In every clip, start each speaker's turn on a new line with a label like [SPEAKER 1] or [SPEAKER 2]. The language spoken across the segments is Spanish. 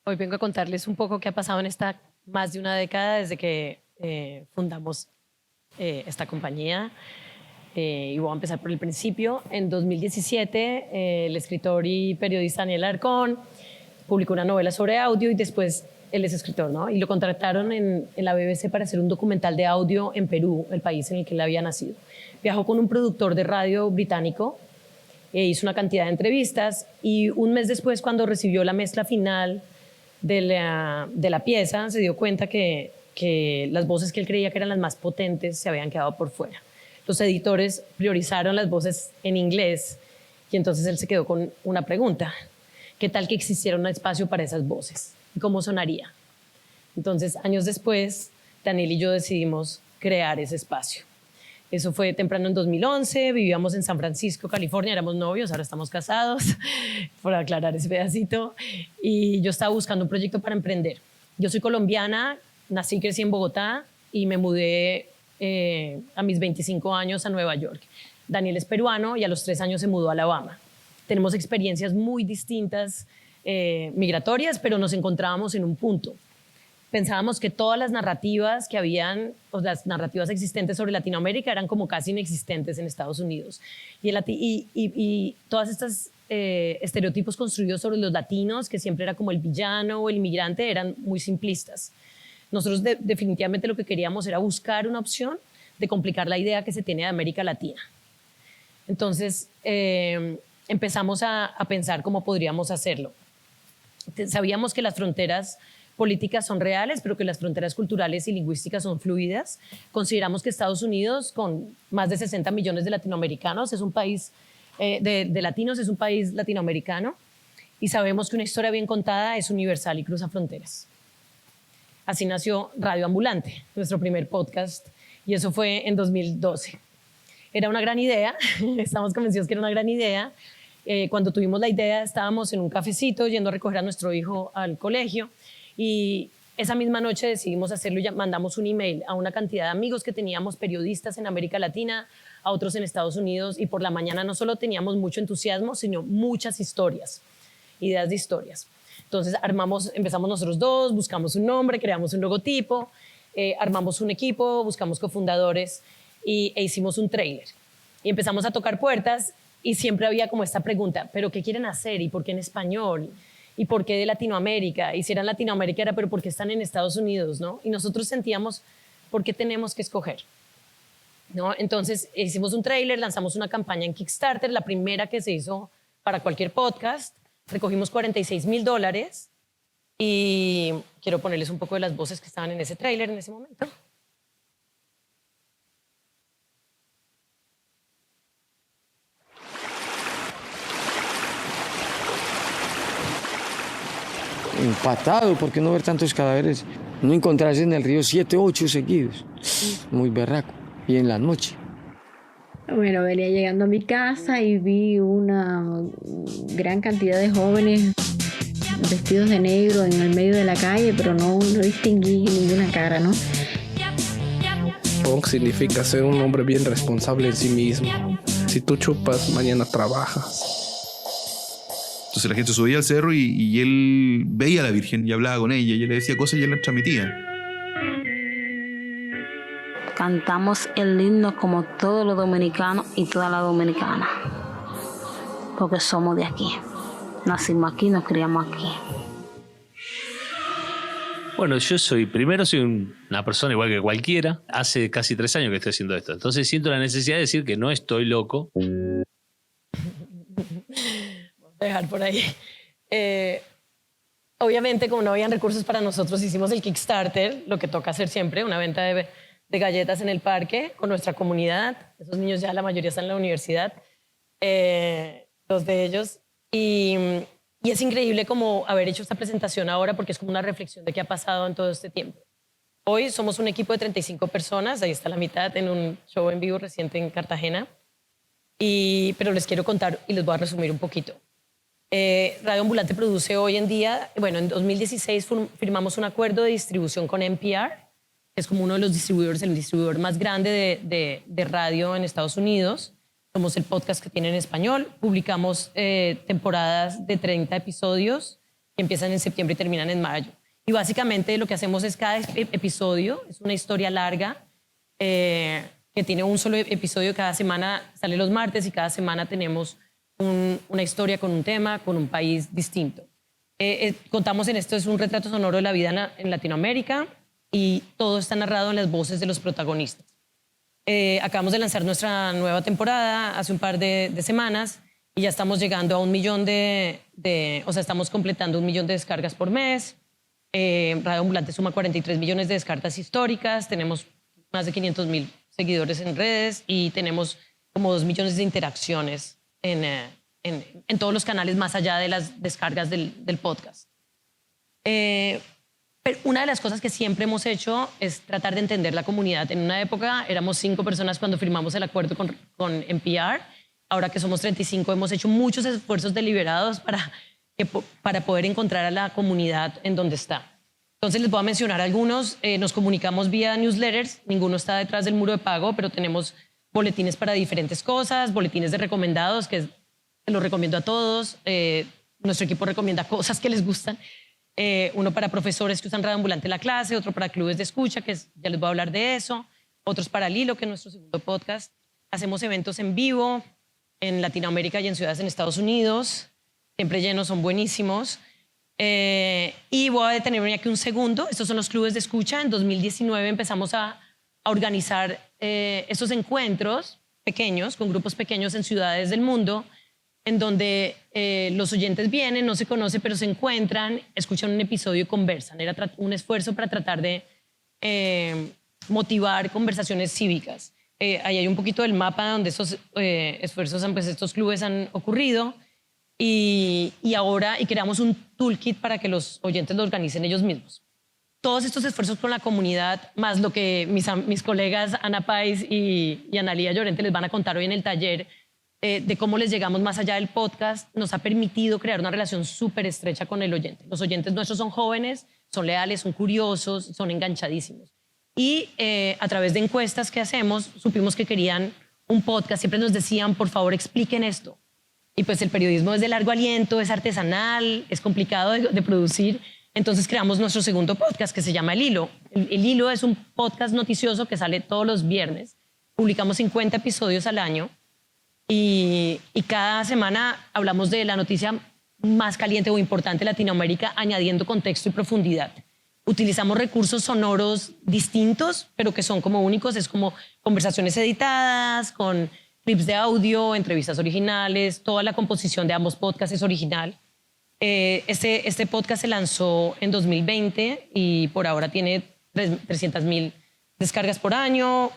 [SPEAKER 1] Hoy vengo a contarles un poco qué ha pasado en esta más de una década desde que fundamos esta compañía. Y voy a empezar por el principio. En 2017, el escritor y periodista Daniel Alarcón publicó una novela sobre audio y después él es escritor, ¿no? Y lo contrataron en la BBC para hacer un documental de audio en Perú, el país en el que él había nacido. Viajó con un productor de radio británico, hizo una cantidad de entrevistas y un mes después, cuando recibió la mezcla final de la pieza, se dio cuenta que las voces que él creía que eran las más potentes se habían quedado por fuera. Los editores priorizaron las voces en inglés y entonces él se quedó con una pregunta: ¿qué tal que existiera un espacio para esas voces? ¿Y cómo sonaría? Entonces, años después, Daniel y yo decidimos crear ese espacio. Eso fue temprano en 2011, vivíamos en San Francisco, California, éramos novios, ahora estamos casados, por aclarar ese pedacito, y yo estaba buscando un proyecto para emprender. Yo soy colombiana, nací y crecí en Bogotá y me mudé a mis 25 años a Nueva York. Daniel es peruano y a los 3 años se mudó a Alabama. Tenemos experiencias muy distintas, migratorias, pero nos encontrábamos en un punto. Pensábamos que todas las narrativas que habían, o las narrativas existentes sobre Latinoamérica eran como casi inexistentes en Estados Unidos. Y todas estas estereotipos construidos sobre los latinos, que siempre era como el villano o el inmigrante, eran muy simplistas. Nosotros definitivamente lo que queríamos era buscar una opción de complicar la idea que se tiene de América Latina. Entonces empezamos a pensar cómo podríamos hacerlo. Sabíamos que las fronteras políticas son reales, pero que las fronteras culturales y lingüísticas son fluidas. Consideramos que Estados Unidos, con más de 60 millones de latinoamericanos, es un país de latinos, es un país latinoamericano, y sabemos que una historia bien contada es universal y cruza fronteras. Así nació Radio Ambulante, nuestro primer podcast, y eso fue en 2012. Era una gran idea, estamos convencidos que era una gran idea. Cuando tuvimos la idea, estábamos en un cafecito yendo a recoger a nuestro hijo al colegio, y esa misma noche decidimos hacerlo y mandamos un email a una cantidad de amigos que teníamos, periodistas en América Latina, a otros en Estados Unidos, y por la mañana no solo teníamos mucho entusiasmo, sino muchas historias, ideas de historias. Entonces empezamos nosotros dos, buscamos un nombre, creamos un logotipo, armamos un equipo, buscamos cofundadores e hicimos un tráiler. Y empezamos a tocar puertas y siempre había como esta pregunta: ¿pero qué quieren hacer? ¿Y por qué en español? ¿Y por qué de Latinoamérica? Y si eran Latinoamérica era, pero ¿por qué están en Estados Unidos? ¿No? Y nosotros sentíamos, ¿por qué tenemos que escoger? ¿No? Entonces hicimos un tráiler, lanzamos una campaña en Kickstarter, la primera que se hizo para cualquier podcast. Recogimos $46,000 y quiero ponerles un poco de las voces que estaban en ese tráiler en ese momento.
[SPEAKER 2] Empatado, ¿por qué no ver tantos cadáveres? No encontrarse en el río 7, 8 seguidos. Muy berraco. Y en la noche.
[SPEAKER 3] Bueno, venía llegando a mi casa y vi una gran cantidad de jóvenes vestidos de negro en el medio de la calle, pero no distinguí ninguna cara, ¿no?
[SPEAKER 4] Punk significa ser un hombre bien responsable en sí mismo. Si tú chupas, mañana trabajas.
[SPEAKER 5] Entonces la gente subía al cerro y él veía a la Virgen y hablaba con ella y él le decía cosas y él las transmitía.
[SPEAKER 6] Cantamos el himno como todos los dominicanos y todas las dominicanas, porque somos de aquí. Nacimos aquí, nos criamos aquí.
[SPEAKER 7] Bueno, yo soy una persona igual que cualquiera. Hace casi 3 años que estoy haciendo esto. Entonces siento la necesidad de decir que no estoy loco.
[SPEAKER 1] Dejar por ahí. Obviamente, como no habían recursos para nosotros, hicimos el Kickstarter, lo que toca hacer siempre, una venta de galletas en el parque con nuestra comunidad. Esos niños ya la mayoría están en la universidad, 2 de ellos. Y es increíble como haber hecho esta presentación ahora, porque es como una reflexión de qué ha pasado en todo este tiempo. Hoy somos un equipo de 35 personas, ahí está la mitad, en un show en vivo reciente en Cartagena. Pero les quiero contar y les voy a resumir un poquito. Radio Ambulante produce hoy en día, en 2016 firmamos un acuerdo de distribución con NPR, que es como uno de los distribuidores, el distribuidor más grande de radio en Estados Unidos. Somos el podcast que tiene en español. Publicamos temporadas de 30 episodios que empiezan en septiembre y terminan en mayo. Y básicamente lo que hacemos es cada episodio, es una historia larga, que tiene un solo episodio cada semana, sale los martes y cada semana tenemos una historia con un tema, con un país distinto. Contamos en esto, es un retrato sonoro de la vida en Latinoamérica y todo está narrado en las voces de los protagonistas. Acabamos de lanzar nuestra nueva temporada hace un par de semanas y ya estamos llegando a 1 millón o sea, estamos completando 1 millón de descargas por mes. Radio Ambulante suma 43 millones de descargas históricas, tenemos más de 500,000 seguidores en redes y tenemos como 2 millones de interacciones en todos los canales más allá de las descargas del podcast. Pero una de las cosas que siempre hemos hecho es tratar de entender la comunidad. En una época éramos 5 personas cuando firmamos el acuerdo con NPR. Ahora que somos 35 hemos hecho muchos esfuerzos deliberados para poder encontrar a la comunidad en donde está. Entonces les voy a mencionar algunos. Nos comunicamos vía newsletters. Ninguno está detrás del muro de pago, pero tenemos boletines para diferentes cosas, boletines de recomendados, que los recomiendo a todos. Nuestro equipo recomienda cosas que les gustan. Uno para profesores que usan Radio Ambulante en la clase, otro para clubes de escucha, que ya les voy a hablar de eso, otros para Lilo, que es nuestro segundo podcast. Hacemos eventos en vivo en Latinoamérica y en ciudades en Estados Unidos, siempre llenos, son buenísimos. Y voy a detenerme aquí un segundo. Estos son los clubes de escucha. En 2019 empezamos a organizar estos encuentros pequeños, con grupos pequeños en ciudades del mundo, en donde los oyentes vienen, no se conocen, pero se encuentran, escuchan un episodio y conversan. Era un esfuerzo para tratar de motivar conversaciones cívicas. Ahí hay un poquito del mapa donde esos esfuerzos, pues estos clubes han ocurrido. Y creamos un toolkit para que los oyentes lo organicen ellos mismos. Todos estos esfuerzos con la comunidad, más lo que mis colegas Ana Pais y Analía Llorente les van a contar hoy en el taller, de cómo les llegamos más allá del podcast, nos ha permitido crear una relación súper estrecha con el oyente. Los oyentes nuestros son jóvenes, son leales, son curiosos, son enganchadísimos. Y a través de encuestas que hacemos, supimos que querían un podcast. Siempre nos decían, por favor, expliquen esto. Y pues el periodismo es de largo aliento, es artesanal, es complicado de producir. Entonces creamos nuestro segundo podcast que se llama El Hilo. El Hilo es un podcast noticioso que sale todos los viernes. Publicamos 50 episodios al año y cada semana hablamos de la noticia más caliente o importante de Latinoamérica, añadiendo contexto y profundidad. Utilizamos recursos sonoros distintos, pero que son como únicos. Es como conversaciones editadas, con clips de audio, entrevistas originales, toda la composición de ambos podcasts es original. Este podcast se lanzó en 2020 y por ahora tiene 300,000 descargas por año,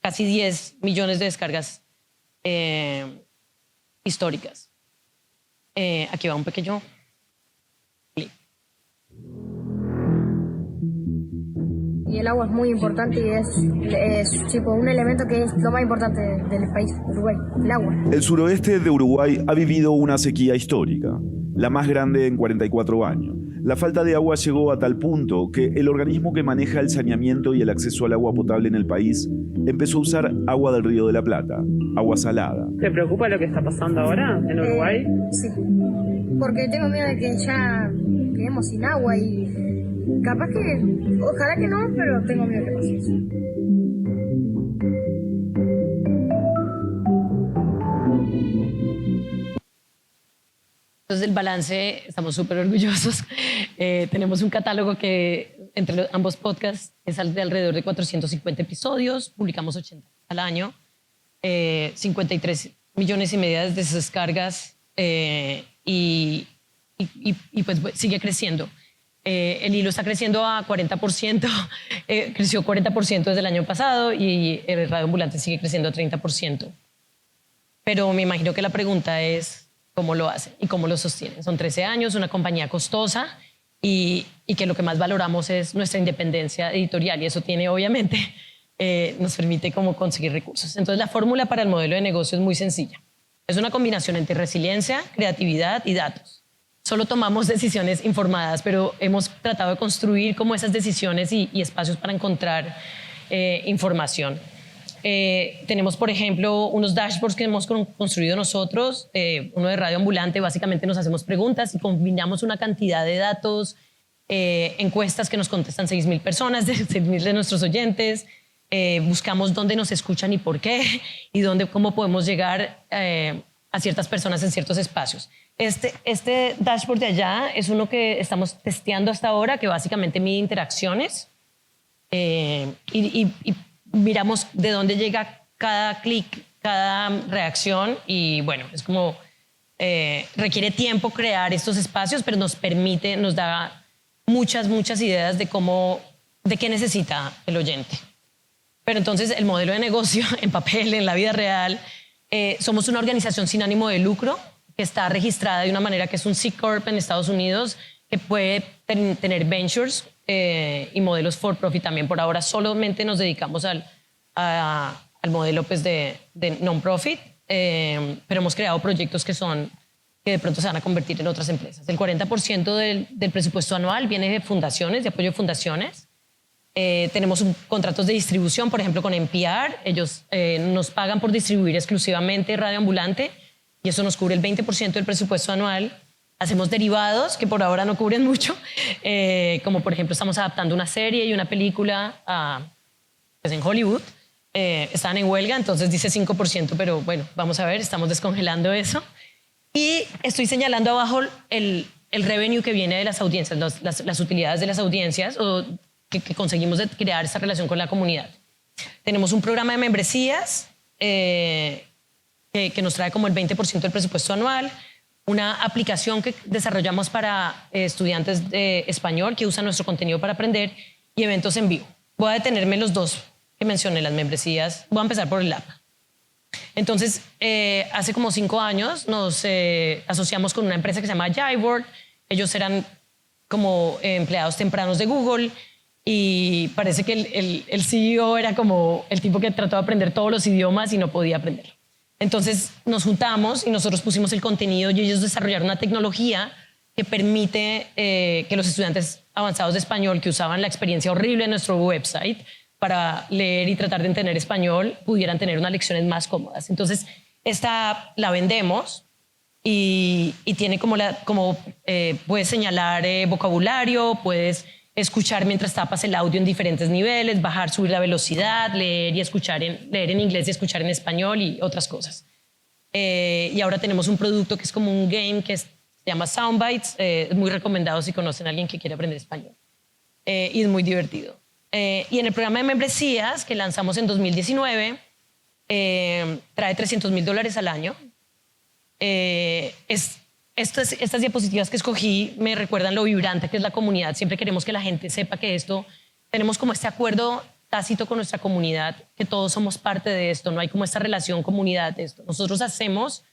[SPEAKER 1] casi 10 millones de descargas históricas. Aquí va un pequeño clip.
[SPEAKER 8] Y el agua es muy importante y es tipo un elemento que es lo más importante del país, Uruguay, el agua.
[SPEAKER 9] El suroeste de Uruguay ha vivido una sequía histórica, la más grande en 44 años. La falta de agua llegó a tal punto que el organismo que maneja el saneamiento y el acceso al agua potable en el país empezó a usar agua del Río de la Plata, agua salada.
[SPEAKER 10] ¿Te preocupa lo que está pasando ahora en Uruguay?
[SPEAKER 8] Sí, porque tengo miedo de que ya quedemos sin agua y capaz que, ojalá que no, pero tengo miedo que pase eso.
[SPEAKER 1] Entonces, el balance, estamos súper orgullosos. Tenemos un catálogo que entre ambos podcasts es de alrededor de 450 episodios, publicamos 80 al año, 53 millones y medio de descargas y pues sigue creciendo. El hilo está creciendo a 40%, creció 40% desde el año pasado y el Radio Ambulante sigue creciendo a 30%. Pero me imagino que la pregunta es cómo lo hacen y cómo lo sostienen. Son 13 años, una compañía costosa y que lo que más valoramos es nuestra independencia editorial y eso tiene obviamente, nos permite como conseguir recursos. Entonces la fórmula para el modelo de negocio es muy sencilla. Es una combinación entre resiliencia, creatividad y datos. Solo tomamos decisiones informadas, pero hemos tratado de construir como esas decisiones y espacios para encontrar información. tenemos, por ejemplo, unos dashboards que hemos construido nosotros, uno de Radio Ambulante. Básicamente nos hacemos preguntas y combinamos una cantidad de datos, encuestas que nos contestan 6.000 personas, 6.000 de nuestros oyentes. Buscamos dónde nos escuchan y por qué, y cómo podemos llegar a ciertas personas en ciertos espacios. Este dashboard de allá es uno que estamos testeando hasta ahora, que básicamente mide interacciones y miramos de dónde llega cada clic, cada reacción, y bueno, es como requiere tiempo crear estos espacios, pero nos da muchas ideas de qué necesita el oyente. Pero entonces el modelo de negocio en papel, en la vida real, somos una organización sin ánimo de lucro que está registrada de una manera que es un C Corp en Estados Unidos, que puede tener ventures y modelos for profit también. Por ahora solamente nos dedicamos al modelo pues, de non-profit, pero hemos creado proyectos que de pronto se van a convertir en otras empresas. El 40% del presupuesto anual viene de fundaciones, de apoyo de fundaciones. Tenemos contratos de distribución, por ejemplo, con NPR. Ellos nos pagan por distribuir exclusivamente Radio Ambulante y eso nos cubre el 20% del presupuesto anual. Hacemos derivados que por ahora no cubren mucho, como por ejemplo estamos adaptando una serie y una película pues en Hollywood. Estaban en huelga, entonces dice 5%, pero bueno, vamos a ver, estamos descongelando eso. Y estoy señalando abajo el revenue que viene de las audiencias, las utilidades de las audiencias o que conseguimos de crear esa relación con la comunidad. Tenemos un programa de membresías que nos trae como el 20% del presupuesto anual, una aplicación que desarrollamos para estudiantes de español que usan nuestro contenido para aprender y eventos en vivo. Voy a detenerme en los dos que mencioné, las membresías. Voy a empezar por el app. Entonces, hace como 5 años nos asociamos con una empresa que se llama Jiveboard. Ellos eran como empleados tempranos de Google y parece que el CEO era como el tipo que trató de aprender todos los idiomas y no podía aprenderlo. Entonces nos juntamos y nosotros pusimos el contenido y ellos desarrollaron una tecnología que permite que los estudiantes avanzados de español que usaban la experiencia horrible de nuestro website para leer y tratar de entender español pudieran tener unas lecciones más cómodas. Entonces esta app la vendemos y tiene puedes señalar vocabulario, puedes escuchar mientras tapas el audio en diferentes niveles, bajar, subir la velocidad, leer en inglés y escuchar en español y otras cosas. Y ahora tenemos un producto que es como un game que se llama Soundbites, es muy recomendado si conocen a alguien que quiere aprender español. Y es muy divertido. Y en el programa de membresías que lanzamos en 2019, trae $300,000 al año. Estas diapositivas que escogí me recuerdan lo vibrante que es la comunidad. Siempre queremos que la gente sepa que tenemos como este acuerdo tácito con nuestra comunidad, que todos somos parte de esto, no hay como esta relación comunidad de esto. Nosotros hacemos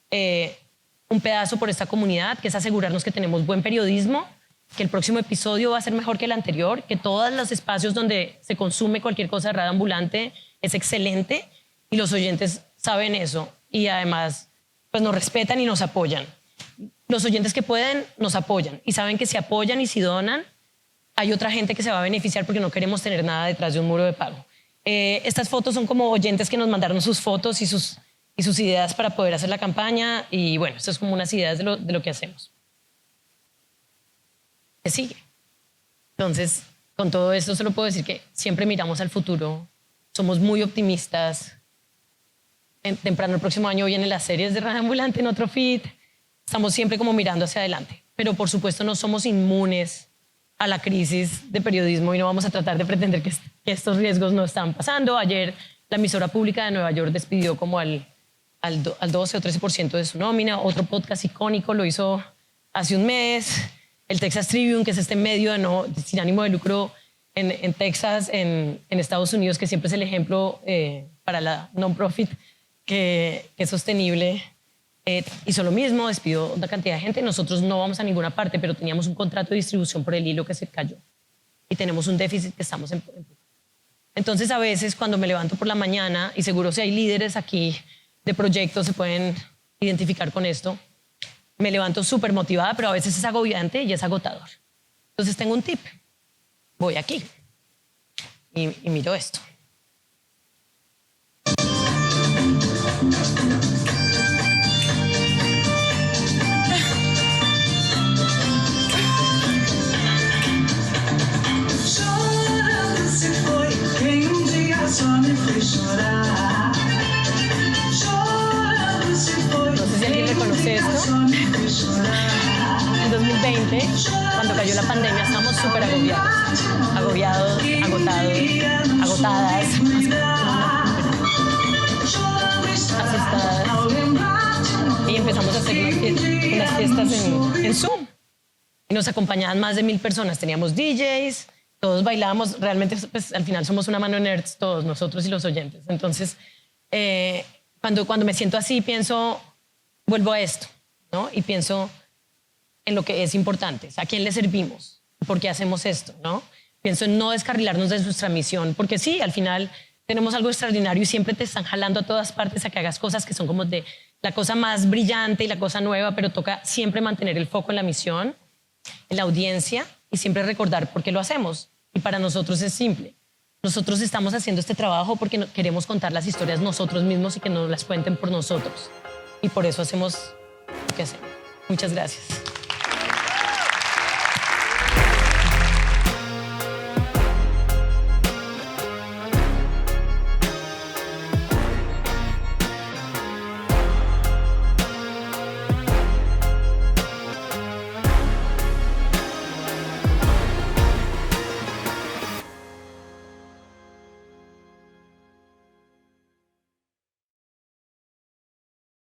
[SPEAKER 1] un pedazo por esta comunidad, que es asegurarnos que tenemos buen periodismo, que el próximo episodio va a ser mejor que el anterior, que todos los espacios donde se consume cualquier cosa de Radio Ambulante es excelente y los oyentes saben eso y además pues nos respetan y nos apoyan. Los oyentes que pueden nos apoyan y saben que si apoyan y si donan, hay otra gente que se va a beneficiar porque no queremos tener nada detrás de un muro de pago. Estas fotos son como oyentes que nos mandaron sus fotos y sus ideas para poder hacer la campaña y bueno, esto es como unas ideas de lo que hacemos. ¿Qué sigue? Entonces, con todo esto solo puedo decir que siempre miramos al futuro, somos muy optimistas. Temprano el próximo año vienen las series de Radio Ambulante en otro feed. Estamos siempre como mirando hacia adelante, pero por supuesto no somos inmunes a la crisis de periodismo y no vamos a tratar de pretender que estos riesgos no están pasando. Ayer la emisora pública de Nueva York despidió como al 12 o 13% de su nómina. Otro podcast icónico lo hizo hace un mes. El Texas Tribune, que es este medio sin ánimo de lucro en Texas, en Estados Unidos, que siempre es el ejemplo para la non-profit que es sostenible. Hizo lo mismo, despidió una cantidad de gente. Nosotros no vamos a ninguna parte, pero teníamos un contrato de distribución por el hilo que se cayó y tenemos un déficit que estamos en. Entonces a veces cuando me levanto por la mañana, y seguro si hay líderes aquí de proyectos se pueden identificar con esto, me levanto súper motivada, pero a veces es agobiante y es agotador. Entonces tengo un tip. Voy aquí y miro esto. No sé si alguien reconoce esto. En 2020, cuando cayó la pandemia, estábamos súper agobiados, agotadas, asustadas. Y empezamos a hacer unas fiestas en Zoom. Y nos acompañaban más de 1000 personas. Teníamos DJs, todos bailábamos. Realmente, pues, al final somos una mano de nerds, todos, nosotros y los oyentes. Entonces, cuando me siento así, vuelvo a esto, ¿no? Y pienso en lo que es importante. ¿A quién le servimos? ¿Por qué hacemos esto? ¿No? Pienso en no descarrilarnos de nuestra misión, porque sí, al final tenemos algo extraordinario y siempre te están jalando a todas partes a que hagas cosas que son como de la cosa más brillante y la cosa nueva, pero toca siempre mantener el foco en la misión, en la audiencia y siempre recordar por qué lo hacemos. Y para nosotros es simple. Nosotros estamos haciendo este trabajo porque queremos contar las historias nosotros mismos y que nos las cuenten por nosotros. Y por eso hacemos lo que hacemos. Muchas gracias.